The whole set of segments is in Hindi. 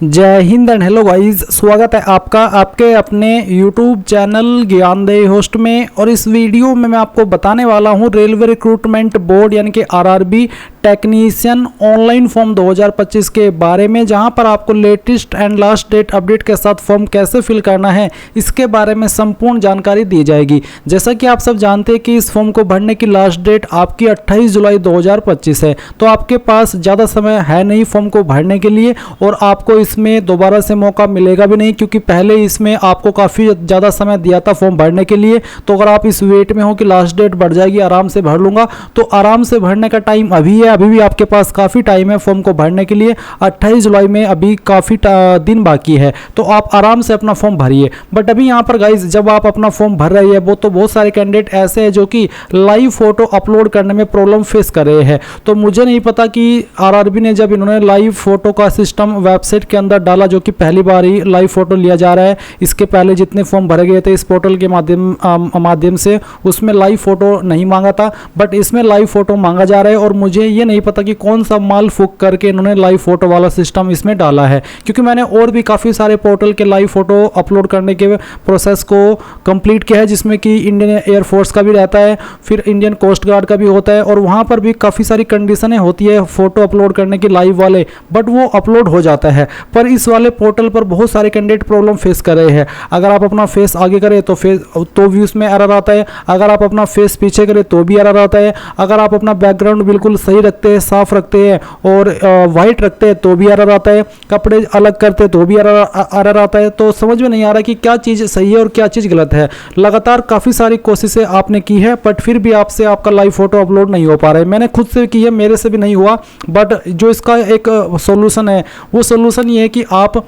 जय हिंद एंड हेलो गाइस, स्वागत है आपका आपके अपने YouTube चैनल ज्ञानदेही होस्ट में। और इस वीडियो में मैं आपको बताने वाला हूं रेलवे रिक्रूटमेंट बोर्ड यानी कि आरआरबी टेक्नीशियन ऑनलाइन फॉर्म 2025 के बारे में, जहां पर आपको latest and last date update के साथ फॉर्म कैसे फिल करना है इसके बारे में संपूर्ण जानकारी दी जाएगी। जैसा कि आप सब जानते हैं कि इस फॉर्म को भरने की लास्ट डेट आपकी 28 जुलाई 2025 है, तो आपके पास ज़्यादा समय है नहीं फॉर्म को भरने के लिए। और आपको इसमें दोबारा से मौका मिलेगा भी नहीं, क्योंकि पहले इसमें आपको काफ़ी ज़्यादा समय दिया था फॉर्म भरने के लिए। तो अगर आप इस वेट में हो कि लास्ट डेट बढ़ जाएगी, आराम से भर लूँगा, तो आराम से भरने का टाइम अभी है। अभी भी आपके पास काफ़ी टाइम है फॉर्म को भरने के लिए। 28 जुलाई में अभी काफ़ी दिन बाकी है, तो आप आराम से अपना फॉर्म भरिए। बट अभी यहाँ पर गाइज जब आप अपना फॉर्म भर रही है, वो तो बहुत सारे कैंडिडेट ऐसे हैं जो कि लाइव फोटो अपलोड करने में प्रॉब्लम फेस कर रहे हैं। तो मुझे नहीं पता कि आरआरबी ने जब इन्होंने लाइव फोटो का सिस्टम वेबसाइट के अंदर डाला, जो कि पहली बार ही लाइव फोटो लिया जा रहा है। इसके पहले जितने फॉर्म भरे गए थे इस पोर्टल के माध्यम से, उसमें लाइव फोटो नहीं मांगा था, बट इसमें लाइव फोटो मांगा जा रहा है। और मुझे ये नहीं पता कि कौन सा माल फूक करके इन्होंने लाइव फोटो वाला सिस्टम इसमें डाला है, क्योंकि मैंने और भी काफ़ी सारे पोर्टल के लाइव फोटो अपलोड करने के प्रोसेस को कंप्लीट किया है, जिसमें कि इंडियन एयरफोर्स का भी रहता है, फिर इंडियन कोस्ट गार्ड का भी होता है। और वहाँ पर भी काफ़ी सारी कंडीशनें होती है फोटो अपलोड करने की लाइव वाले, बट वो अपलोड हो जाता है। पर इस वाले पोर्टल पर बहुत सारे कैंडिडेट प्रॉब्लम फेस कर रहे हैं। अगर आप अपना फेस आगे करें तो भी उसमें एरर आता है, अगर आप अपना फेस पीछे करें तो भी एरर आता है, अगर आप अपना बैकग्राउंड बिल्कुल सही रखते हैं, साफ रखते हैं और वाइट रखते हैं तो भी एरर आता है, कपड़े अलग करते हैं तो भी एरर आता है। तो समझ में नहीं आ रहा कि क्या चीज़ सही है और क्या चीज़ गलत है। लगातार काफ़ी सारी कोशिशें आपने की है, बट फिर भी आपसे आपका लाइव फोटो अपलोड नहीं हो पा रहा है। मैंने खुद से की है, मेरे से भी नहीं हुआ। बट जो इसका एक सोल्यूशन है, वो सोल्यूशन ये है कि आप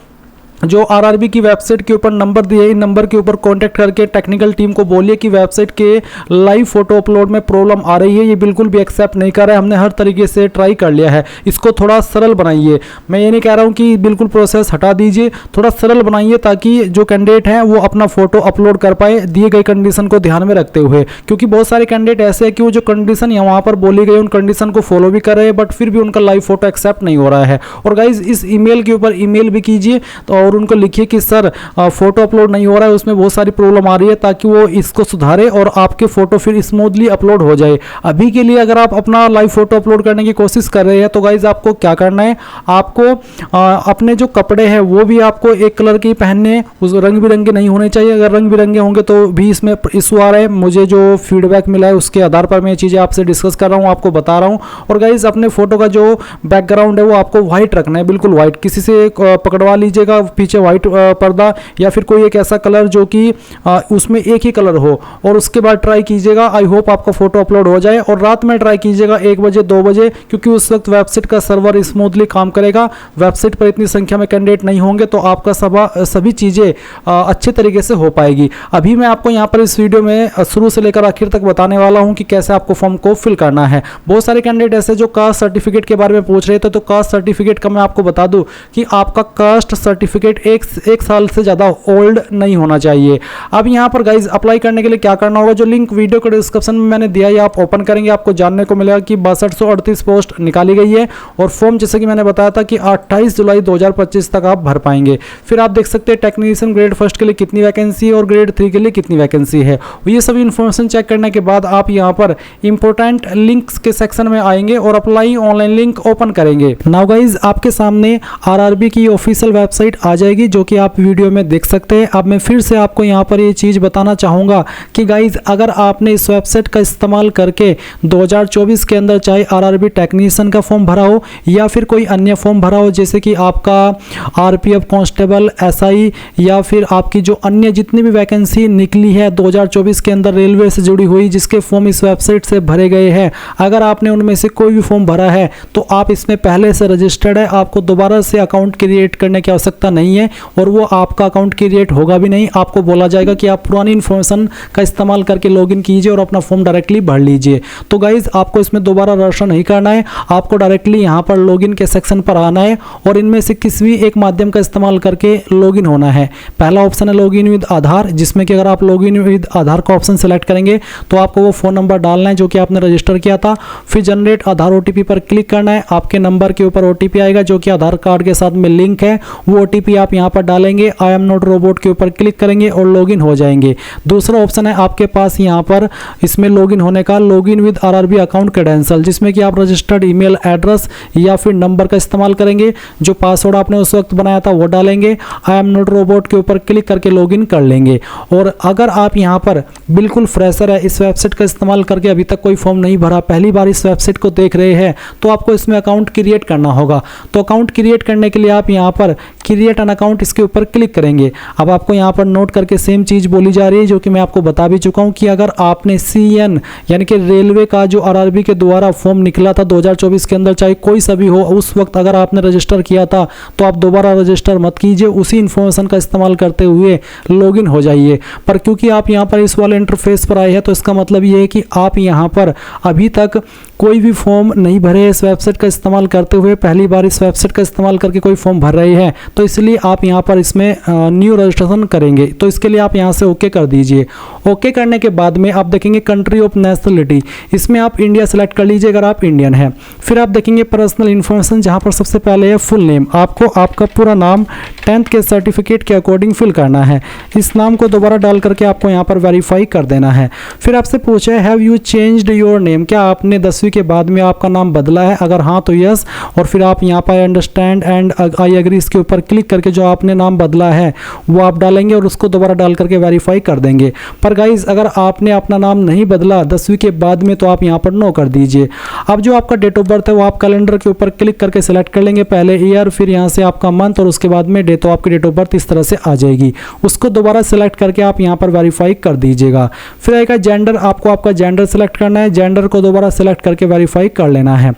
जो आरआरबी की वेबसाइट के ऊपर नंबर दिए, इन नंबर के ऊपर कांटेक्ट करके टेक्निकल टीम को बोलिए कि वेबसाइट के लाइव फोटो अपलोड में प्रॉब्लम आ रही है, ये बिल्कुल भी एक्सेप्ट नहीं कर रहा है, हमने हर तरीके से ट्राई कर लिया है, इसको थोड़ा सरल बनाइए। मैं ये नहीं कह रहा हूँ कि बिल्कुल प्रोसेस हटा दीजिए, थोड़ा सरल बनाइए ताकि जो कैंडिडेट हैं वो अपना फोटो अपलोड कर पाए दिए गए कंडीशन को ध्यान में रखते हुए। क्योंकि बहुत सारे कैंडिडेट ऐसे हैं कि वो जो कंडीशन वहाँ पर बोली गई उन कंडीशन को फॉलो भी कर रहे हैं, बट फिर भी उनका लाइव फोटो एक्सेप्ट नहीं हो रहा है। और गाइज इस ईमेल के ऊपर ईमेल भी कीजिए और उनको लिखिए कि सर फोटो अपलोड नहीं हो रहा है, उसमें बहुत सारी प्रॉब्लम आ रही है, ताकि वो इसको सुधारे और आपके फोटो फिर स्मूथली अपलोड हो जाए। अभी के लिए अगर आप अपना लाइव फोटो अपलोड करने की कोशिश कर रहे हैं तो गाइज आपको क्या करना है, आपको अपने जो कपड़े हैं वो भी आपको एक कलर के पहनने, उस रंग बिरंगे नहीं होने चाहिए। अगर रंग बिरंगे होंगे तो भी इसमें इशू आ रहा है। मुझे जो फीडबैक मिला है उसके आधार पर मैं चीज़ें आपसे डिस्कस कर रहा हूँ, आपको बता रहा हूँ। और गाइज अपने फोटो का जो बैकग्राउंड है वो आपको व्हाइट रखना है, बिल्कुल व्हाइट। किसी से पकड़वा लीजिएगा पीछे व्हाइट पर्दा, या फिर कोई एक ऐसा कलर जो कि उसमें एक ही कलर हो, और उसके बाद ट्राई कीजिएगा। आई होप आपका फोटो अपलोड हो जाए। और रात में ट्राई कीजिएगा 1 बजे 2 बजे, क्योंकि उस वक्त वेबसाइट का सर्वर स्मूथली काम करेगा। वेबसाइट पर इतनी संख्या में कैंडिडेट नहीं होंगे, तो आपका सभी चीज़ें अच्छे तरीके से हो पाएगी। अभी मैं आपको यहाँ पर इस वीडियो में शुरू से लेकर आखिर तक बताने वाला हूँ कि कैसे आपको फॉर्म को फिल करना है। बहुत सारे कैंडिडेट ऐसे जो कास्ट सर्टिफिकेट के बारे में पूछ रहे थे, तो कास्ट सर्टिफिकेट का मैं आपको बता दूं कि आपका कास्ट सर्टिफिकेट एक साल से ज़्यादा ओल्ड नहीं होना चाहिए। अब यहाँ पर गाइज अप्लाई करने के लिए क्या करना होगा, जो लिंक वीडियो के डिस्क्रिप्शन में मैंने दिया है आप ओपन करेंगे, आपको जानने को मिलेगा कि 6238 पोस्ट निकाली गई है। और फॉर्म जैसे कि मैंने बताया था कि 28 जुलाई 2025 तक आप भर पाएंगे। फिर आप देख सकते हैं टेक्नीशियन ग्रेड फर्स्ट के लिए कितनी वैकेंसी है और ग्रेड 3 के लिए कितनी वैकेंसी है। ये सभी इन्फॉर्मेशन चेक करने के बाद आप यहाँ पर इंपॉर्टेंट लिंक्स के सेक्शन में आएंगे और अप्लाई ऑनलाइन लिंक ओपन करेंगे। नाउ गाइज आपके सामने आरआरबी की ऑफिशियल वेबसाइट आ जाएगी, जो कि आप वीडियो में देख सकते हैं। अब मैं फिर से आपको यहाँ पर ये चीज़ बताना चाहूँगा कि गाइज अगर आपने इस वेबसाइट का इस्तेमाल करके 2024 के अंदर चाहे आरआरबी टेक्नीशियन का फॉर्म भरा हो या फिर कोई अन्य फॉर्म भरा हो, जैसे कि आपका आरपीएफ कांस्टेबल, एसआई, या फिर आपकी जो अन्य जितनी भी वैकेंसी निकली है 2024 के अंदर रेलवे से जुड़ी हुई, जिसके फॉर्म इस वेबसाइट से भरे गए हैं, अगर आपने उनमें से कोई भी फॉर्म भरा है तो आप इसमें पहले से रजिस्टर्ड है, आपको दोबारा से अकाउंट क्रिएट करने की आवश्यकता नहीं है और वो आपका अकाउंट क्रिएट होगा भी नहीं। आपको बोला जाएगा कि आप पुरानी इन्फॉर्मेशन का इस्तेमाल करके लॉगिन कीजिए और अपना फॉर्म डायरेक्टली भर लीजिए। तो गाइज आपको इसमें दोबारा रजिस्टर नहीं करना है, आपको डायरेक्टली यहाँ पर लॉगिन के सेक्शन पर आना है और इनमें से किसी भी एक माध्यम का इस्तेमाल करके लॉगिन होना है। पहला ऑप्शन है लॉगिन विद आधार, जिसमें कि अगर आप लॉगिन विद आधार का ऑप्शन सेलेक्ट करेंगे तो आपको वो फ़ोन नंबर डालना है जो कि आपने रजिस्टर किया था। फिर जनरेट आधार ओटीपी पर क्लिक करना है, आपके नंबर के ऊपर ओटीपी आएगा जो कि आधार कार्ड के साथ में लिंक है, वो ओटीपी आप यहाँ पर डालेंगे। आई एम नॉट रोबोट के ऊपर क्लिक करेंगे और लॉगिन हो जाएंगे। दूसरा ऑप्शन है आपके पास यहाँ पर इसमें लॉगिन होने का, login with RRB account credential, जिसमें कि आप रजिस्टर्ड ईमेल एड्रेस या फिर नंबर का इस्तेमाल करेंगे, जो पासवर्ड आपने उस वक्त बनाया था वो डालेंगे, आई एम नॉट रोबोट के ऊपर क्लिक करके लॉगिन कर लेंगे। और अगर आप यहाँ पर बिल्कुल फ्रेशर है, इस वेबसाइट का इस्तेमाल करके अभी तक कोई फॉर्म नहीं भरा, पहली बार इस वेबसाइट को देख रहे हैं, तो आपको इसमें अकाउंट क्रिएट करना होगा। तो अकाउंट क्रिएट करने के लिए आप यहाँ पर क्रिएट एन अकाउंट इसके ऊपर क्लिक करेंगे। अब आपको यहाँ पर नोट करके सेम चीज़ बोली जा रही है जो कि मैं आपको बता भी चुका हूँ कि अगर आपने CN यानी कि रेलवे का जो RRB के द्वारा फॉर्म निकला था 2024 के अंदर, चाहे कोई सा भी हो, उस वक्त अगर आपने रजिस्टर किया था तो आप दोबारा रजिस्टर मत कीजिए, उसी इन्फॉर्मेशन का इस्तेमाल करते हुए लॉगिन हो जाइए। पर क्योंकि आप यहाँ पर इस वाले इंटरफेस पर आए हैं तो इसका मतलब ये है कि आप यहाँ पर अभी तक कोई भी फॉर्म नहीं भरे, इस वेबसाइट का इस्तेमाल करते हुए पहली बार इस वेबसाइट का इस्तेमाल करके कोई फॉर्म भर रहे हैं, तो इसलिए आप यहाँ पर इसमें न्यू रजिस्ट्रेशन करेंगे। तो इसके लिए आप यहाँ से ओके कर दीजिए। ओके करने के बाद में आप देखेंगे कंट्री ऑफ नेशनलिटी, इसमें आप इंडिया सेलेक्ट कर लीजिए अगर आप इंडियन हैं। फिर आप देखेंगे पर्सनल इन्फॉर्मेशन, जहाँ पर सबसे पहले है फुल नेम, आपको आपका पूरा नाम 10th के सर्टिफिकेट के अकॉर्डिंग फिल करना है। इस नाम को दोबारा डाल करके आपको यहाँ पर वेरीफाई कर देना है। फिर आपसे पूछा है have you changed your name, क्या आपने 10वीं के बाद में आपका नाम बदला है, अगर हाँ तो यस, और फिर आप यहाँ पर अंडरस्टैंड एंड आई एग्री इसके ऊपर क्लिक करके जो आपने नाम बदला है वो आप डालेंगे और उसको दोबारा डाल करके वेरीफाई कर देंगे। पर गाइज अगर आपने अपना नाम नहीं बदला 10वीं के बाद में तो आप यहाँ पर नो कर दीजिए। अब जो आपका डेट ऑफ बर्थ है वो आप कैलेंडर के ऊपर क्लिक करके सिलेक्ट कर लेंगे, पहले ईयर फिर यहाँ से आपका मंथ और उसके बाद में डे, तो आपकी डेट ऑफ बर्थ इस तरह से आ जाएगी। उसको दोबारा सिलेक्ट करके आप यहाँ पर वेरीफाई कर दीजिएगा। फिर आएगा जेंडर, आपको आपका जेंडर सेलेक्ट करना है, जेंडर को दोबारा सिलेक्ट करके वेरीफाई कर लेना है।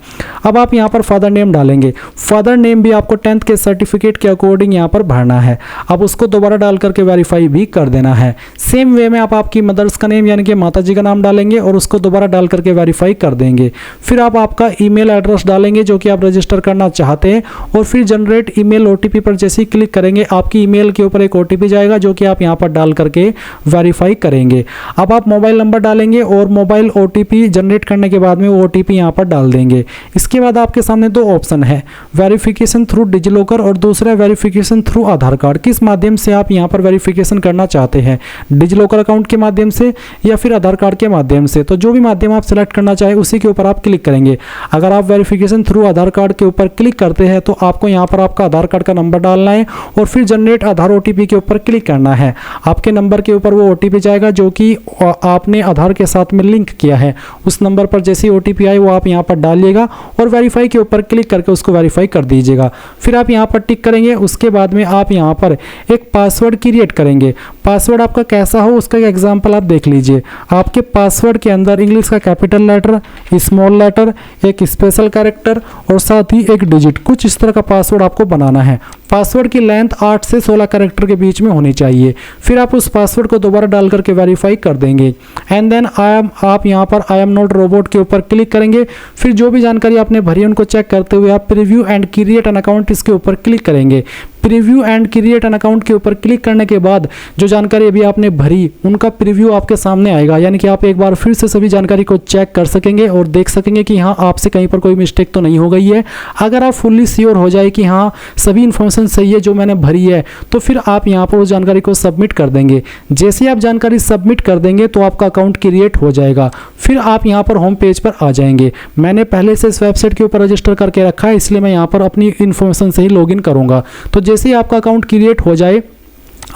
अब आप यहाँ पर फादर नेम डालेंगे, फादर नेम भी आपको 10th के सर्टिफिकेट के अकॉर्डिंग यहाँ पर भरना है। अब उसको दोबारा डाल करके वेरीफाई भी कर देना है। सेम वे में आप आपकी मदर्स का नेम यानी कि माता जी का नाम डालेंगे और उसको दोबारा डाल करके वेरीफाई कर देंगे। फिर आप आपका ईमेल एड्रेस डालेंगे जो कि आप रजिस्टर करना चाहते हैं और फिर जनरेट ईमेल ओटीपी पर जैसे ही क्लिक करेंगे आपकी ईमेल के ऊपर एक ओटीपी जाएगा जो कि आप यहाँ पर डाल करके वेरीफाई करेंगे। अब आप मोबाइल नंबर डालेंगे और मोबाइल ओटीपी जनरेट करने के बाद में वो ओटीपी यहाँ पर डाल देंगे। इसके बाद आपके सामने दो ऑप्शन है, वेरिफिकेशन थ्रू डिजिलॉकर और दूसरा वेरिफिकेशन थ्रू आधार कार्ड। किस माध्यम से आप यहाँ पर वेरिफिकेशन करना चाहते हैं, डिजिलॉकर अकाउंट के माध्यम से या फिर आधार कार्ड के माध्यम से, तो जो भी माध्यम आप सेलेक्ट करना चाहे उसी के ऊपर आप क्लिक करेंगे। अगर आप वेरिफिकेशन थ्रू आधार कार्ड के ऊपर क्लिक करते हैं तो आपको यहाँ पर आपका आधार कार्ड का नंबर डालना है और फिर जनरेट आधार ओटीपी के ऊपर क्लिक करना है। आपके नंबर के ऊपर वो ओटीपी जाएगा जो कि आपने आधार के साथ में लिंक किया है, उस नंबर पर जैसे ही ओटीपी आए वो आप यहाँ पर डालिएगा और वेरीफाई के ऊपर क्लिक करके उसको वेरीफाई कर दीजिएगा। फिर आप यहाँ पर टिक करेंगे, उसके बाद में आप यहाँ पर एक पासवर्ड क्रिएट करेंगे। पासवर्ड आपका कैसा हो उसका एक एग्जांपल आप देख लीजिए। आपके पासवर्ड के अंदर इंग्लिश का कैपिटल लेटर, स्मॉल लेटर, एक स्पेशल कैरेक्टर और साथ ही एक डिजिट, कुछ इस तरह का पासवर्ड आपको बनाना है। पासवर्ड की लेंथ 8 से 16 कैरेक्टर के बीच में होनी चाहिए। फिर आप उस पासवर्ड को दोबारा डाल करके वेरीफाई कर देंगे एंड देन आप यहाँ पर आई एम नॉट रोबोट के ऊपर क्लिक करेंगे। फिर जो भी जानकारी आपने भरी उनको चेक करते हुए आप preview and create an account इसके ऊपर क्लिक करेंगे। Preview and create an account के ऊपर क्लिक करने के बाद जो जानकारी अभी आपने भरी उनका प्रीव्यू आपके सामने आएगा, यानी कि आप एक बार फिर से सभी जानकारी को चेक कर सकेंगे और देख सकेंगे कि हाँ आपसे कहीं पर कोई मिस्टेक तो नहीं हो गई है। अगर आप फुल्ली श्योर हो जाए कि हाँ सभी इन्फॉर्मेशन सही है जो मैंने भरी है तो फिर आप यहाँ पर उस जानकारी को सबमिट कर देंगे। जैसे ही आप जानकारी सबमिट कर देंगे तो आपका अकाउंट क्रिएट हो जाएगा। फिर आप यहाँ पर होम पेज पर आ जाएंगे। मैंने पहले से इस वेबसाइट के ऊपर रजिस्टर करके रखा है इसलिए मैं यहाँ पर अपनी इन्फॉर्मेशन से ही लॉगिन करूँगा। तो जैसे ही आपका अकाउंट क्रिएट हो जाए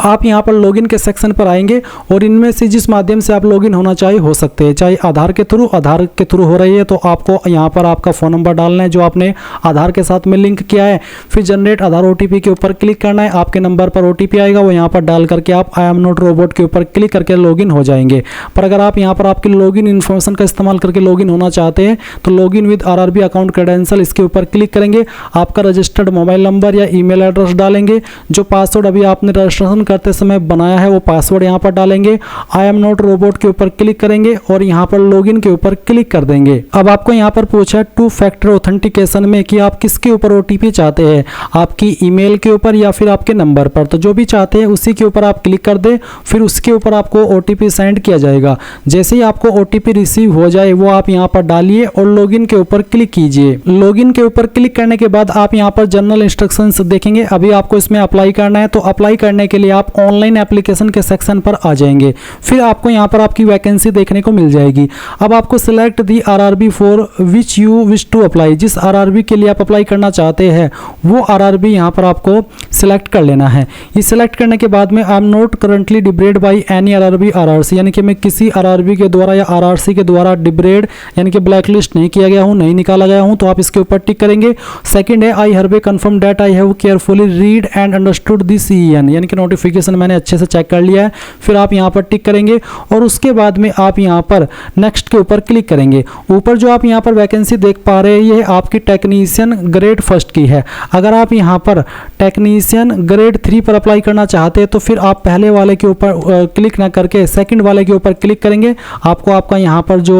आप यहाँ पर लॉगिन के सेक्शन पर आएंगे और इनमें से जिस माध्यम से आप लॉगिन होना चाहिए हो सकते हैं, चाहे आधार के थ्रू हो रही है तो आपको यहाँ पर आपका फ़ोन नंबर डालना है जो आपने आधार के साथ में लिंक किया है। फिर जनरेट आधार OTP के ऊपर क्लिक करना है, आपके नंबर पर OTP आएगा, वो यहाँ पर डाल करके आप आई एम नॉट रोबोट के ऊपर क्लिक करके लॉगिन हो जाएंगे। पर अगर आप यहाँ पर आपकी लॉगिन इन्फॉर्मेशन का इस्तेमाल करके लॉगिन होना चाहते हैं तो login with RRB account credential इसके ऊपर क्लिक करेंगे, आपका रजिस्टर्ड मोबाइल नंबर या ईमेल एड्रेस डालेंगे, जो पासवर्ड अभी आपने रजिस्ट्रेशन करते समय बनाया है वो पासवर्ड यहाँ पर डालेंगे, आई एम नॉट रोबोट के ऊपर क्लिक करेंगे और यहाँ पर लॉगिन के ऊपर क्लिक कर देंगे। अब आपको यहाँ पर पूछा 2 फैक्टर ऑथेंटिकेशन में कि आप किसके ऊपर OTP चाहते हैं, आपकी ईमेल के ऊपर या फिर आपके नंबर पर, तो जो भी चाहते हैं उसी के ऊपर आप क्लिक कर दें, फिर उसके ऊपर आपको OTP सेंड किया जाएगा। जैसे ही आपको OTP रिसीव हो जाए वो आप यहाँ पर डालिए और लॉगिन के ऊपर क्लिक कीजिए। लॉगिन के ऊपर क्लिक करने के बाद आप यहाँ पर जनरल इंस्ट्रक्शंस देखेंगे। अभी आपको इसमें अप्लाई करना है, तो अप्लाई करने के लिए आप ऑनलाइन एप्लीकेशन के सेक्शन पर आ जाएंगे। फिर आपको यहाँ पर आपकी वैकेंसी देखने को मिल जाएगी। अब आपको select the RRB for which you wish to apply, जिस RRB के लिए आप अप्लाई करना चाहते हैं वो RRB यहाँ पर आपको सिलेक्ट कर लेना है। ये सिलेक्ट करने के बाद में I am not currently debarred by any RRB RRC, यानी कि मैं किसी RRB के द्वारा या RRC के द्वारा डिब्रेड यानी कि ब्लैक लिस्ट नहीं किया गया हूँ, नहीं निकाला गया हूँ, तो आप इसके ऊपर टिक करेंगे। सेकंड है I hereby confirm that I have carefully read and understood this CEN, यानी कि नोटिफिकेशन मैंने अच्छे से चेक कर लिया है। फिर आप यहाँ पर टिक करेंगे और उसके बाद में आप यहाँ पर नेक्स्ट के ऊपर क्लिक करेंगे। ऊपर जो आप यहाँ पर वैकेंसी देख पा रहे हैं ये आपकी टेक्नीशियन ग्रेड 1 की है। अगर आप यहाँ पर टेक्नीशियन ग्रेड 3 पर अप्लाई करना चाहते हैं तो फिर आप पहले वाले के ऊपर क्लिक ना करके सेकंड वाले के ऊपर क्लिक करेंगे। आपको आपका यहाँ पर जो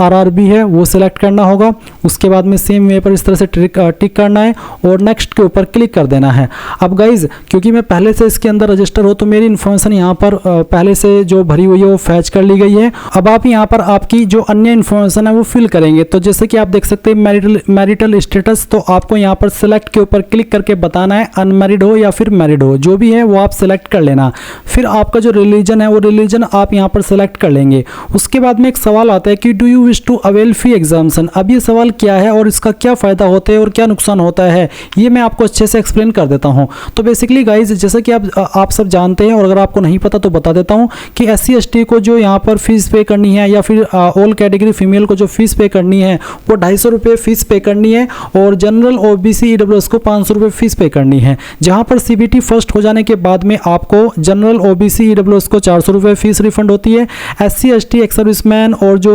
RRB है वो सिलेक्ट करना होगा। उसके बाद में सेम वे पर इस तरह से टिक करना है और नेक्स्ट के ऊपर क्लिक कर देना है। अब गाइज क्योंकि मैं पहले से इसके अंदर रजिस्टर हो तो मेरी इन्फॉर्मेशन यहाँ पर पहले से जो भरी हुई है वो फैच कर ली गई है। अब आप यहाँ पर आपकी जो अन्य इन्फॉर्मेशन है वो फिल करेंगे। तो जैसे कि आप देख सकते हैं मैरिटल स्टेटस, तो आपको यहाँ पर सिलेक्ट के ऊपर क्लिक करके बताना है अनमैरिड हो या फिर मैरिड हो, जो भी है वो आप सिलेक्ट कर लेना। फिर आपका जो रिलीजन है वो रिलीजन आप यहाँ पर सिलेक्ट कर लेंगे। उसके बाद में एक सवाल आता है कि do you wish to avail fee exemption. अब ये सवाल क्या है और इसका क्या फ़ायदा होता है और क्या नुकसान होता है ये मैं आपको अच्छे से एक्सप्लेन कर देता हूँ। तो बेसिकली गाइज जैसा कि आप सब जानते हैं और अगर आपको नहीं पता तो बता देता हूँ कि SC ST को जो यहाँ पर फीस पे करनी है या फिर ऑल कैटेगरी फीमेल को जो फीस पे करनी है वो 250 रुपये फीस पे करनी है और जनरल OBC EWS को 500 रुपये फीस पे करनी है। जहाँ पर CBT फर्स्ट हो जाने के बाद में आपको जनरल OBC EWS को 400 रुपये फीस रिफंड होती है। SC ST एक्स सर्विसमैन और जो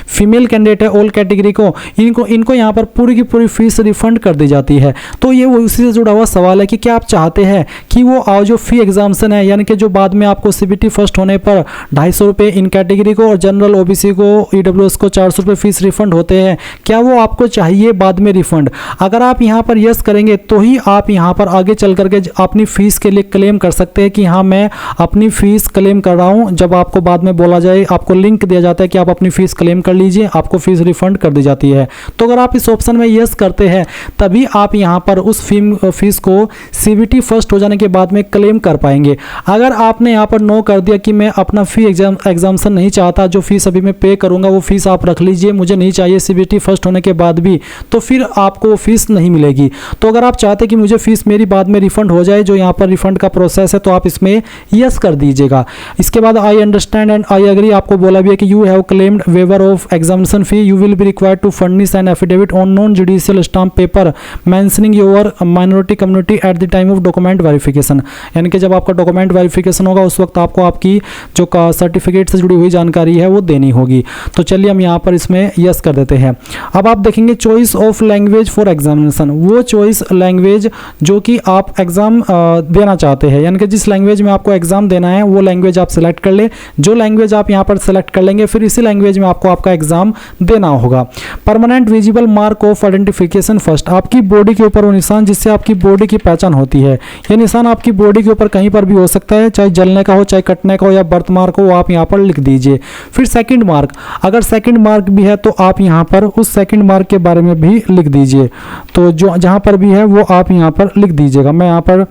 फीमेल कैंडिडेट है ऑल कैटेगरी को इनको यहाँ पर पूरी की पूरी फीस रिफंड कर दी जाती है। तो ये उसी से जुड़ा हुआ सवाल है कि क्या आप चाहते हैं कि वो जो फी एग्जाम्शन है यानी कि जो बाद में आपको CBT फर्स्ट होने पर 250 रुपये इन कैटेगरी को और जनरल OBC को EWS को 400 रुपये फीस रिफंड होते हैं, क्या वो आपको चाहिए बाद में रिफंड? अगर आप यहाँ पर यस करेंगे तो ही आप यहाँ पर आगे चल करके अपनी फ़ीस के लिए क्लेम कर सकते हैं कि हाँ मैं अपनी फ़ीस क्लेम कर रहा हूँ। जब आपको बाद में बोला जाए आपको लिंक दिया जाता है कि आप अपनी फ़ीस क्लेम कर लीजिए, आपको फ़ीस रिफंड कर दी जाती है। तो अगर आप इस ऑप्शन में यस करते हैं तभी आप यहाँ पर उस फीस को CBT फर्स्ट हो जाने के बाद में क्लेम कर पाएंगे। अगर आपने यहाँ पर नो कर दिया कि मैं अपना फी एग्जाम्शन नहीं चाहता, जो फीस अभी मैं पे करूँगा वो फीस आप रख लीजिए, मुझे नहीं चाहिए CBT फर्स्ट होने के बाद भी, तो फिर आपको वो फीस नहीं मिलेगी। तो अगर आप चाहते कि मुझे फीस मेरी बाद में रिफंड हो जाए, जो यहाँ पर रिफंड का प्रोसेस है, तो आप इसमें यस कर दीजिएगा। इसके बाद I understand and I agree आपको बोला भी है कि you have claimed waiver of examination fee, you will be required to furnish an affidavit on non judicial stamp paper mentioning your minority community at the time of document verification. यानी कि जब आपका डॉक्यूमेंट वेरिफिकेशन होगा उस वक्त आपको आपकी जो सर्टिफिकेट से जुड़ी हुई जानकारी है वो देनी होगी। तो चलिए हम यहाँ पर इसमें यस कर देते हैं। अब आप देखेंगे choice of language for examination, वो चॉइस लैंग्वेज जो कि आप एग्ज़ाम देना चाहते हैं, यानी कि जिस लैंग्वेज में आपको एग्ज़ाम देना है वो लैंग्वेज आप सेलेक्ट कर ले। जो लैंग्वेज आप यहाँ पर सेलेक्ट कर लेंगे फिर इसी लैंग्वेज में आपको आपका एग्ज़ाम देना होगा। Permanent visible mark of identification first, आपकी बॉडी के ऊपर वो निशान जिससे आपकी बॉडी की पहचान होती है। ये निशान आपकी बॉडी के ऊपर कहीं पर भी हो सकता है, चाहे जलने का हो, चाहे कटने का हो या बर्थ मार्क हो, आप यहाँ पर लिख दीजिए। फिर सेकंड मार्क, अगर सेकंड मार्क भी है तो आप यहाँ पर उस सेकंड मार्क के बारे में भी लिख दीजिए। तो जो जहाँ पर भी है वो आप यहाँ पर लिख दीजिएगा। मैं यहाँ पर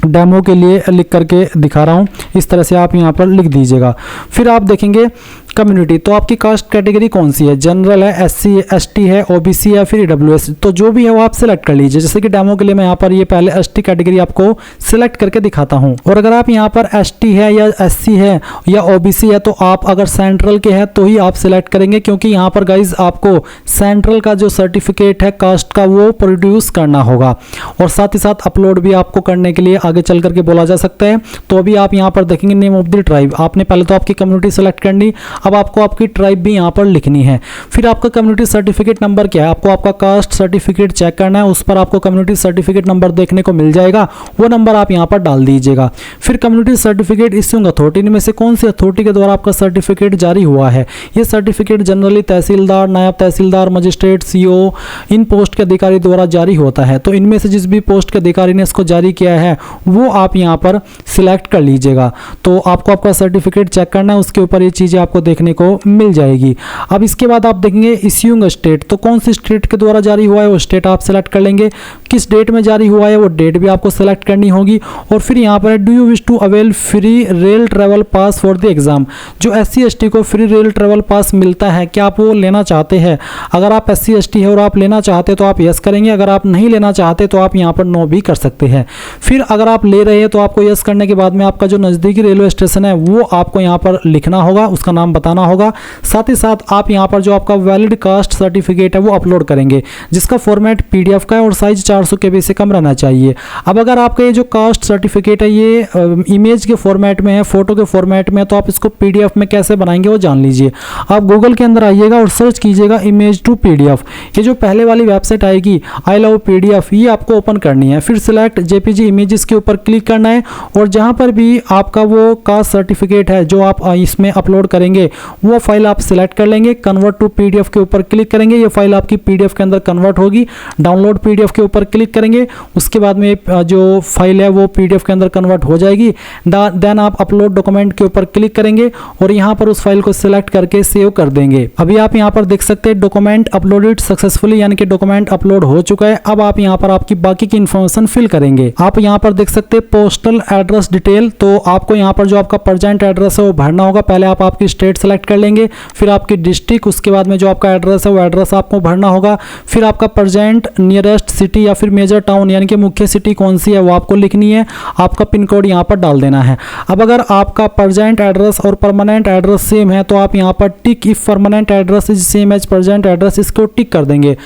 डेमो के लिए लिख करके दिखा रहा हूँ, इस तरह से आप यहाँ पर लिख दीजिएगा। फिर आप देखेंगे कम्युनिटी, तो आपकी कास्ट कैटेगरी कौन सी है, जनरल है, एससी एसटी है, ओबीसी है, फिर ईडब्ल्यूएस, तो जो भी है वो आप सिलेक्ट कर लीजिए। जैसे कि डेमो के लिए मैं यहाँ पर ये पहले एसटी कैटेगरी आपको सिलेक्ट करके दिखाता हूँ। और अगर आप यहाँ पर एसटी है या एससी है या ओबीसी है तो आप अगर सेंट्रल के हैं तो ही आप सिलेक्ट करेंगे, क्योंकि यहाँ पर गाइज आपको सेंट्रल का जो सर्टिफिकेट है कास्ट का वो प्रोड्यूस करना होगा, और साथ ही साथ अपलोड भी आपको करने के लिए आगे चल करके बोला जा सकता है। तो अभी आप यहाँ पर देखेंगे नेम ऑफ द ट्राइब, आपने पहले तो आपकी कम्युनिटी सेलेक्ट करनी, अब आपको आपकी ट्राइब भी यहाँ पर लिखनी है। फिर आपका कम्युनिटी सर्टिफिकेट नंबर क्या है, आपको आपका कास्ट सर्टिफिकेट चेक करना है, उस पर आपको कम्युनिटी सर्टिफिकेट नंबर देखने को मिल जाएगा, वो नंबर आप यहाँ पर डाल दीजिएगा। फिर कम्युनिटी सर्टिफिकेट इश्यूइंग अथॉरिटी में से कौन सी अथॉरिटी के द्वारा आपका सर्टिफिकेट जारी हुआ है। ये सर्टिफिकेट जनरली तहसीलदार, नायब तहसीलदार, मजिस्ट्रेट, सीओ, इन पोस्ट के अधिकारी द्वारा जारी होता है। तो इनमें से जिस भी पोस्ट के अधिकारी ने इसको जारी किया है वो आप यहाँ पर सिलेक्ट कर लीजिएगा। तो आपको आपका सर्टिफिकेट चेक करना है, उसके ऊपर ये चीज़ें आपको देखने को मिल जाएगी। अब इसके बाद आप देखेंगे इश्यूइंग स्टेट, तो कौन सी स्टेट के द्वारा जारी हुआ है वो स्टेट आप सेलेक्ट कर लेंगे, किस डेट में जारी हुआ है वो डेट भी आपको सेलेक्ट करनी होगी। और फिर यहाँ पर do you wish to avail free rail travel pass for the exam, जो एससी एसटी को फ्री रेल ट्रेवल पास मिलता है, क्या आप वो लेना चाहते हैं। अगर आप एससी एसटी है और आप लेना चाहते तो आप यस करेंगे, अगर आप नहीं लेना चाहते तो आप यहाँ पर नो भी कर सकते हैं। फिर अगर आप ले रहे हैं तो आपको यस करने के बाद में आपका जो नज़दीकी रेलवे स्टेशन है वो आपको यहाँ पर लिखना होगा, उसका नाम बताना होगा। साथ ही साथ आप यहाँ पर जो आपका वैलिड कास्ट सर्टिफिकेट है वो अपलोड करेंगे, जिसका फॉर्मेट पीडीएफ का है और साइज 400 KB से कम रहना चाहिए। अब अगर आपका ये जो कास्ट सर्टिफिकेट है ये इमेज के फॉर्मेट में है, फोटो के फॉर्मेट में, तो आप इसको पीडीएफ में कैसे बनाएंगे वो जान लीजिए। आप गूगल के अंदर आइएगा और सर्च कीजिएगा इमेज टू पीडीएफ, ये जो पहले वाली वेबसाइट आएगी आई लव पीडीएफ, ये आपको ओपन करनी है। फिर सिलेक्ट जेपीजी इमेजेस के ऊपर क्लिक करना है, और जहाँ पर भी आपका वो कास्ट सर्टिफिकेट है जो आप इसमें अपलोड करेंगे वो फाइल आप सिलेक्ट कर लेंगे। कन्वर्ट टू पीडीएफ के ऊपर क्लिक करेंगे, ये फाइल आपकी पीडीएफ के अंदर कन्वर्ट होगी। डाउनलोड पीडीएफ के ऊपर क्लिक करेंगे, उसके बाद में जो फाइल है वो पीडीएफ के अंदर कन्वर्ट हो जाएगी। देन आप अपलोड डॉक्यूमेंट के ऊपर क्लिक करेंगे और यहाँ पर उस फाइल को सिलेक्ट करके सेव कर देंगे। अभी आप यहाँ पर देख सकते हैं डॉक्यूमेंट अपलोडेड सक्सेसफुली, यानी कि डॉक्यूमेंट अपलोड हो चुका है। अब आप यहाँ पर आपकी बाकी की इन्फॉर्मेशन फिल करेंगे। आप यहाँ पर देख सकते हैं पोस्टल एड्रेस डिटेल, तो आपको यहाँ पर जो आपका प्रेजेंट एड्रेस है वो भरना होगा। पहले आप आपकी स्टेट सेलेक्ट कर लेंगे, फिर आपकी डिस्ट्रिक्ट, उसके बाद में जो आपका एड्रेस है वो एड्रेस आपको भरना होगा। फिर आपका प्रेजेंट नियरेस्ट सिटी या फिर मेजर टाउन, यानी कि मुख्य सिटी कौन सी है वो आपको लिखनी है। आपका पिन कोड यहाँ पर डाल देना है। अब अगर आपका प्रेजेंट एड्रेस और परमानेंट एड्रेस सेम है तो आप यहाँ पर tick if permanent address is same as present address, इसको टिक कर देंगे।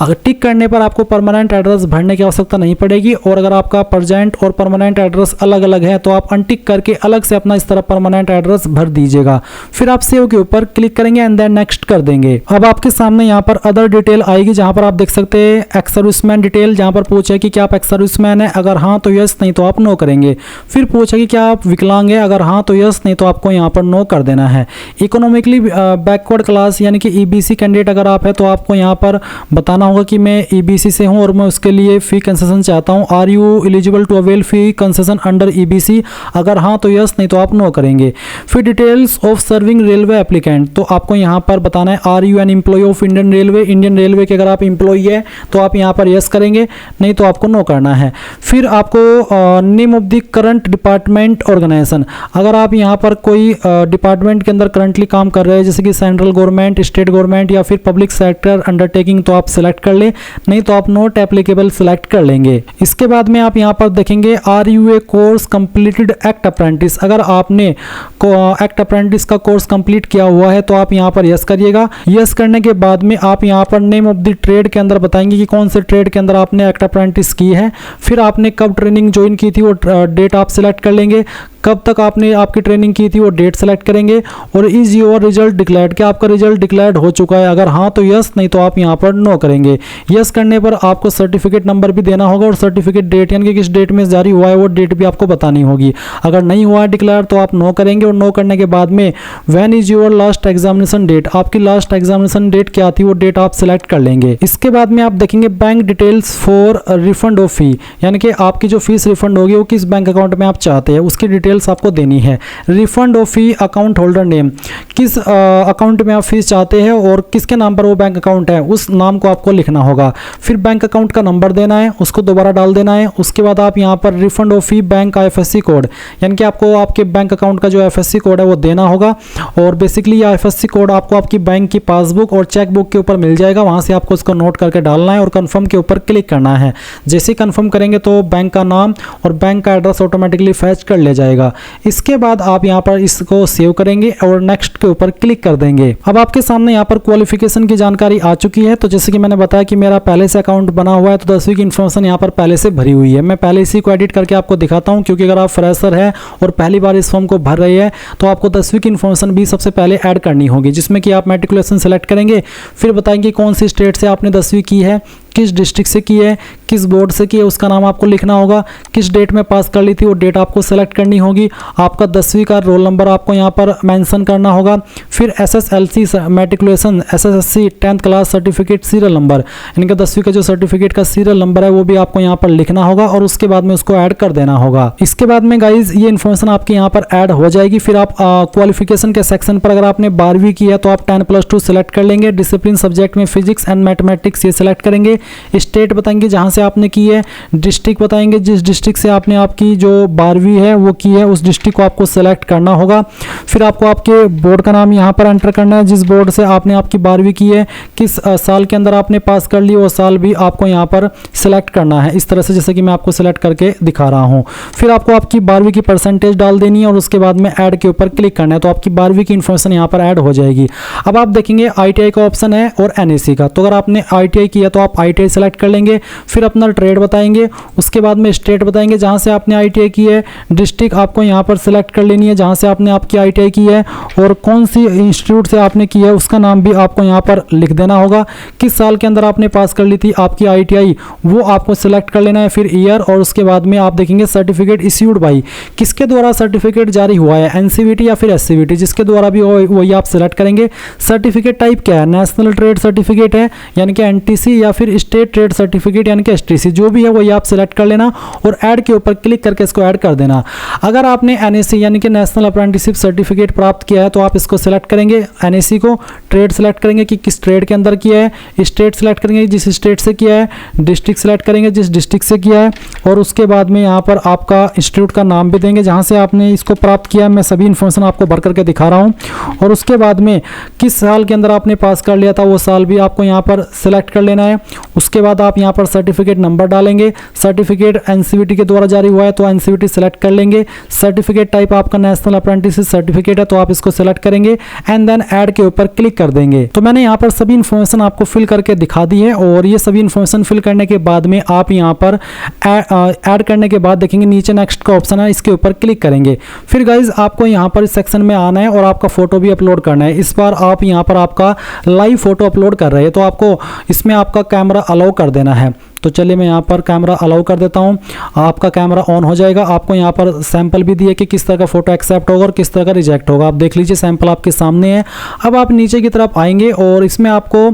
अगर टिक करने पर आपको परमानेंट एड्रेस भरने की आवश्यकता नहीं पड़ेगी, और अगर आपका प्रेजेंट और परमानेंट एड्रेस अलग अलग है तो आप अनटिक करके अलग से अपना इस तरह परमानेंट एड्रेस भर दीजिएगा। फिर आप सेव के ऊपर क्लिक करेंगे एंड देन नेक्स्ट कर देंगे। अब आपके सामने यहाँ पर अदर डिटेल आएगी, जहाँ पर आप देख सकते हैं एक्स सर्विसमैन डिटेल, जहाँ पर पूछे कि क्या आप एक्स सर्विसमैन है, अगर हाँ तो यस, नहीं तो आप नो करेंगे। फिर पूछे कि क्या आप विकलांग है, अगर हाँ तो यस, नहीं तो आपको यहाँ पर नो कर देना है। इकोनॉमिकली बैकवर्ड क्लास यानी कि ईबीसी कैंडिडेट अगर आप है तो आपको यहाँ पर बताना होगा कि मैं ईबीसी से हूँ और मैं उसके लिए फी कंसेशन चाहता हूँ। Are you eligible to avail fee concession under EBC, अगर हाँ तो यस, नहीं तो आप नो करेंगे। फिर details of serving railway applicant, तो आपको यहाँ पर बताना है are you an employee of Indian railway, Indian railway के अगर आप एम्प्लॉय है तो आप यहाँ पर यस करेंगे, नहीं तो आपको नो करना है। फिर आपको name of the current department organisation, अगर आप यहाँ पर कोई डिपार्टमेंट के अंदर करंटली काम कर रहे हैं जैसे कि सेंट्रल गवर्नमेंट, स्टेट गवर्नमेंट या फिर पब्लिक सेक्टर अंडरटेकिंग, तो आप सिलेक्ट कर ले, नहीं तो आप नॉट एप्लीकेबल सिलेक्ट कर लेंगे। इसके बाद में आप यहाँ पर देखेंगे are you a course completed act apprentice, अगर आपने एक्ट अप्रेंटिस का कोर्स कंप्लीट किया हुआ है तो आप यहाँ पर यस करिएगा। यस करने के बाद में आप यहाँ पर नेम ऑफ द ट्रेड के अंदर बताएंगे कि कौन से ट्रेड के अंदर आपने एक्ट अप्रेंटिस की है। फिर आपने कब ट्रेनिंग ज्वाइन की थी वो डेट आप सिलेक्ट कर लेंगे, कब तक आपने आपकी ट्रेनिंग की थी वो डेट सेलेक्ट करेंगे। और इज योर रिजल्ट डिक्लेयर्ड, क्या आपका रिजल्ट डिक्लेयर्ड हो चुका है, अगर हाँ तो यस, नहीं तो आप यहाँ पर नो करेंगे। यस करने पर आपको सर्टिफिकेट नंबर भी देना होगा और सर्टिफिकेट डेट यानी कि किस डेट में जारी हुआ है वो डेट भी आपको बतानी होगी। अगर नहीं हुआ है डिक्लेयर तो आप नो करेंगे, और नो करने के बाद में when is your last examination date, आपकी लास्ट एग्जामिनेशन डेट क्या थी वो डेट आप सिलेक्ट कर लेंगे। इसके बाद में आप देखेंगे bank details for refund of fee, यानी कि आपकी जो फीस रिफंड होगी वो किस बैंक अकाउंट में आप चाहते हैं उसकी डिटेल डिटेल्स आपको देनी है। Refund of fee account holder name, किस अकाउंट में आप फीस चाहते हैं और किसके नाम पर वो बैंक अकाउंट है उस नाम को आपको लिखना होगा। फिर बैंक अकाउंट का नंबर देना है, उसको दोबारा डाल देना है। उसके बाद आप यहाँ पर refund of fee bank IFSC code, यानी कि आपको आपके बैंक अकाउंट का जो IFSC कोड है वो देना होगा। और बेसिकली ये IFSC कोड आपको आपकी बैंक की पासबुक और चेकबुक के ऊपर मिल जाएगा, वहाँ से आपको उसको नोट करके डालना है और कन्फर्म के ऊपर क्लिक करना है। जैसे ही कन्फर्म करेंगे तो बैंक का नाम और बैंक का एड्रेस ऑटोमेटिकली फैच कर ले जाएगा। इसके बाद आप यहाँ पर इसको सेव करेंगे और नेक्स्ट के ऊपर क्लिक कर देंगे। अब आपके सामने यहाँ पर क्वालिफिकेशन की जानकारी आ चुकी है। तो जैसे कि मैंने बताया कि मेरा पहले से अकाउंट बना हुआ है, तो 10वीं की इन्फॉर्मेशन यहाँ पर पहले से भरी हुई है। मैं पहले इसी को एडिट करके आपको दिखाता हूँ, क्योंकि अगर आप फ्रेशर है और पहली बार इस फॉर्म को भर रहे हैं तो आपको 10वीं की इन्फॉर्मेशन भी सबसे पहले ऐड करनी होगी, जिसमें कि आप मैट्रिकुलेशन सेलेक्ट करेंगे, फिर बताएंगे कौन सी स्टेट से आपने 10वीं की है, किस डिस्ट्रिक्ट से की है, किस बोर्ड से की है उसका नाम आपको लिखना होगा, किस डेट में पास कर ली थी वो डेट आपको सेलेक्ट करनी होगी, आपका 10वीं का रोल नंबर आपको यहाँ पर मेंशन करना होगा। फिर SSLC matriculation, SSSC 10th class certificate serial number, यानी कि 10वीं का जो सर्टिफिकेट का सीरियल नंबर है वो भी आपको यहाँ पर लिखना होगा और उसके बाद में उसको ऐड कर देना होगा। इसके बाद में गाइज ये इन्फॉर्मेशन आपके यहाँ पर ऐड हो जाएगी। फिर आप क्वालिफिकेशन के सेक्शन पर अगर आपने 12वीं की है तो आप 10+2 सेलेक्ट कर लेंगे। डिसिप्लिन सब्जेक्ट में फिजिक्स एंड मैथमेटिक्स ये सेलेक्ट करेंगे। स्टेट बताएंगे जहां से आपने की है, डिस्ट्रिक्ट बताएंगे जिस डिस्ट्रिक्ट से आपने आपकी जो 12वीं है वो की है उस डिस्ट्रिक्ट को आपको सेलेक्ट करना होगा। फिर आपको आपके बोर्ड का नाम यहां पर एंटर करना है, जिस बोर्ड से आपने आपकी 12वीं की है, किस साल के अंदर आपने पास कर ली वो साल भी आपको यहां पर सेलेक्ट करना है, इस तरह से जैसे कि मैं आपको सेलेक्ट करके दिखा रहा हूं। फिर आपको आपकी 12वीं की परसेंटेज डाल देनी है और उसके बाद में ऐड के ऊपर क्लिक करना है, तो आपकी 12वीं की इन्फॉर्मेशन यहाँ पर ऐड हो जाएगी। अब आप देखेंगे ITI का ऑप्शन है और NAC का, तो अगर आपने ITI किया तो आप ITI सेलेक्ट कर लेंगे। फिर अपना ट्रेड बताएंगे, उसके बाद में स्टेट बताएंगे जहां से आपने ITI की है, डिस्ट्रिक्ट आपको यहां पर सेलेक्ट कर लेनी है जहां से आपने आपकी ITI की है, और कौन सी इंस्टीट्यूट से आपने की है उसका नाम भी आपको यहां पर लिख देना होगा। किस साल के अंदर आपने पास कर ली थी आपकी ITI वो आपको सेलेक्ट कर लेना है। फिर ईयर, और उसके बाद में आप देखेंगे सर्टिफिकेट इश्यूड बाई, किसके द्वारा सर्टिफिकेट जारी हुआ है, NCVT या फिर SCVT, जिसके द्वारा भी वही आप सेलेक्ट करेंगे। सर्टिफिकेट टाइप क्या है, नेशनल ट्रेड सर्टिफिकेट है यानी कि NTC, या फिर स्टेट ट्रेड सर्टिफिकेट यानी कि STC, जो भी है वही आप सेलेक्ट कर लेना और ऐड के ऊपर क्लिक करके इसको ऐड कर देना। अगर आपने NAC यानी कि नेशनल अप्रेंटिसशिप सर्टिफिकेट प्राप्त किया है तो आप इसको सेलेक्ट करेंगे, NAC को। ट्रेड सेलेक्ट करेंगे कि किस ट्रेड के अंदर किया है, स्टेट सेलेक्ट करेंगे जिस स्टेट से किया है, डिस्ट्रिक्ट सेलेक्ट करेंगे जिस डिस्ट्रिक्ट से किया है, और उसके बाद में यहाँ पर आपका इंस्टीट्यूट का नाम भी देंगे जहाँ से आपने इसको प्राप्त किया है। मैं सभी इन्फॉर्मेशन आपको भर करके दिखा रहा हूँ। और उसके बाद में किस साल के अंदर आपने पास कर लिया था वो साल भी आपको यहाँ पर सेलेक्ट कर लेना है। उसके बाद आप यहाँ पर सर्टिफिकेट नंबर डालेंगे, सर्टिफिकेट NCVT के द्वारा जारी हुआ है तो NCVT सेलेक्ट कर लेंगे। सर्टिफिकेट टाइप आपका नेशनल अप्रेंटिसशिप सर्टिफिकेट है तो आप इसको सेलेक्ट करेंगे एंड देन ऐड के ऊपर क्लिक कर देंगे। तो मैंने यहाँ पर सभी इन्फॉर्मेशन आपको फिल करके दिखा दी है, और ये सभी इन्फॉर्मेशन फिल करने के बाद में आप यहाँ पर ऐड करने के बाद देखेंगे नीचे नेक्स्ट का ऑप्शन है, इसके ऊपर क्लिक करेंगे। फिर गाइज आपको यहाँ पर इस सेक्शन में आना है और आपका फोटो भी अपलोड करना है। इस बार आप यहाँ पर आपका लाइव फोटो अपलोड कर रहे हैं तो आपको इसमें आपका कैमरा अलाउ कर देना है। तो चलिए मैं यहाँ पर कैमरा अलाउ कर देता हूँ, आपका कैमरा ऑन हो जाएगा। आपको यहाँ पर सैंपल भी दिए कि किस तरह का फोटो एक्सेप्ट होगा और किस तरह का रिजेक्ट होगा, आप देख लीजिए सैंपल आपके सामने है। अब आप नीचे की तरफ आएंगे और इसमें आपको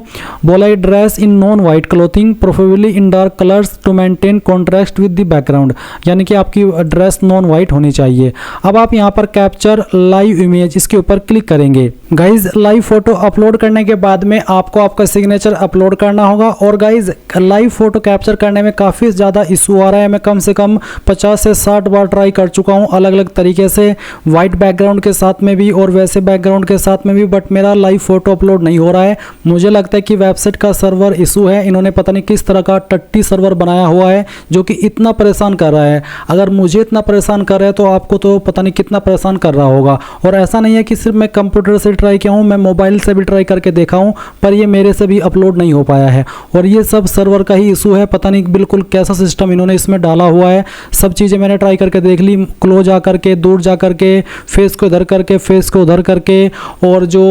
बोला है dress in non white clothing preferably in dark colours to maintain contrast with the background, यानी कि आपकी ड्रेस नॉन वाइट होनी चाहिए। अब आप यहाँ पर कैप्चर लाइव इमेज इसके ऊपर क्लिक करेंगे। गाइज लाइव फोटो अपलोड करने के बाद में आपको आपका सिग्नेचर अपलोड करना होगा। और गाइज लाइव फोटो कैप्चर करने में काफ़ी ज़्यादा इशू आ रहा है, मैं कम से कम 50 से 60 बार ट्राई कर चुका हूँ अलग अलग तरीके से, वाइट बैकग्राउंड के साथ में भी और वैसे बैकग्राउंड के साथ में भी, बट मेरा लाइव फोटो अपलोड नहीं हो रहा है। मुझे लगता है कि वेबसाइट का सर्वर इशू है, इन्होंने पता नहीं किस तरह का टट्टी सर्वर बनाया हुआ है जो कि इतना परेशान कर रहा है। अगर मुझे इतना परेशान कर रहा है तो आपको तो पता नहीं कितना परेशान कर रहा होगा। और ऐसा नहीं है कि सिर्फ मैं कंप्यूटर से ट्राई किया हूँ, मैं मोबाइल से भी ट्राई करके देखा हूँ, पर ये मेरे से भी अपलोड नहीं हो पाया है। और ये सब सर्वर का ही इशू है, पता नहीं बिल्कुल कैसा सिस्टम इन्होंने इसमें डाला हुआ है। सब चीज़ें मैंने ट्राई करके देख ली, क्लोज आ करके, दूर जा करके, फेस को इधर करके, फेस को उधर करके, और जो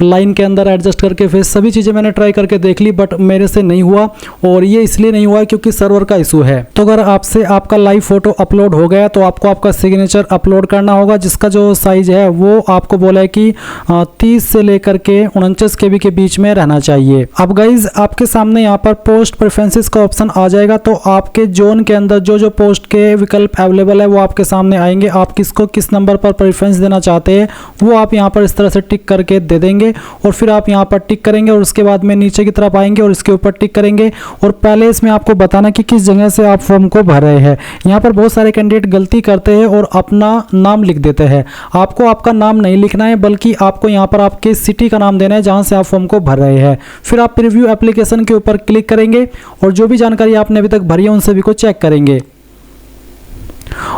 लाइन के अंदर एडजस्ट करके फेस, सभी चीज़ें मैंने ट्राई करके देख ली, बट मेरे से नहीं हुआ। और ये इसलिए नहीं हुआ क्योंकि सर्वर का इशू है। तो अगर आपसे आपका लाइव फोटो अपलोड हो गया तो आपको आपका सिग्नेचर अपलोड करना होगा, जिसका जो साइज है वो आपको बोला है कि 30 से लेकर के 49 KB के बीच में रहना चाहिए। अब गाइज आपके सामने यहाँ पर पोस्ट प्रेफरेंसेस का ऑप्शन ऑप्शन आ जाएगा तो आपके जोन के अंदर जो जो पोस्ट के विकल्प अवेलेबल है वो आपके सामने आएंगे। आप किसको किस नंबर पर प्रेफरेंस देना चाहते हैं वो आप यहाँ पर इस तरह से टिक करके दे देंगे और फिर आप यहाँ पर टिक करेंगे और उसके बाद में नीचे की तरफ आएंगे और इसके ऊपर टिक करेंगे। और पहले इसमें आपको बताना कि किस जगह से आप फॉर्म को भर रहे हैं। यहाँ पर बहुत सारे कैंडिडेट गलती करते हैं और अपना नाम लिख देते हैं। आपको आपका नाम नहीं लिखना है बल्कि आपको यहाँ पर आपके सिटी का नाम देना है जहाँ से आप फॉर्म को भर रहे हैं। फिर आप प्रीव्यू एप्लीकेशन के ऊपर क्लिक करेंगे और जो भी जानकारी आपने अभी तक भरी है उन सभी को चेक करेंगे।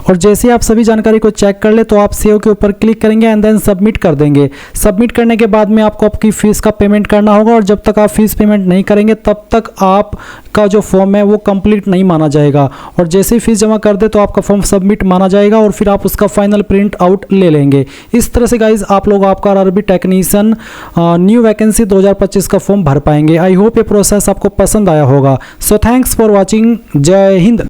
और जैसे आप सभी जानकारी को चेक कर ले तो आप सेव के ऊपर क्लिक करेंगे एंड देन सबमिट कर देंगे। सबमिट करने के बाद में आपको आपकी फीस का पेमेंट करना होगा और जब तक आप फीस पेमेंट नहीं करेंगे तब तक आपका जो फॉर्म है वो कंप्लीट नहीं माना जाएगा। और जैसे ही फीस जमा कर दे तो आपका फॉर्म सबमिट माना जाएगा और फिर आप उसका फाइनल प्रिंट आउट ले लेंगे। इस तरह से गाइज आप लोग आपका आरआरबी टेक्नीशियन न्यू वैकेंसी 2025 का फॉर्म भर पाएंगे। आई होप ये प्रोसेस आपको पसंद आया होगा। So thanks for watching. जय हिंद।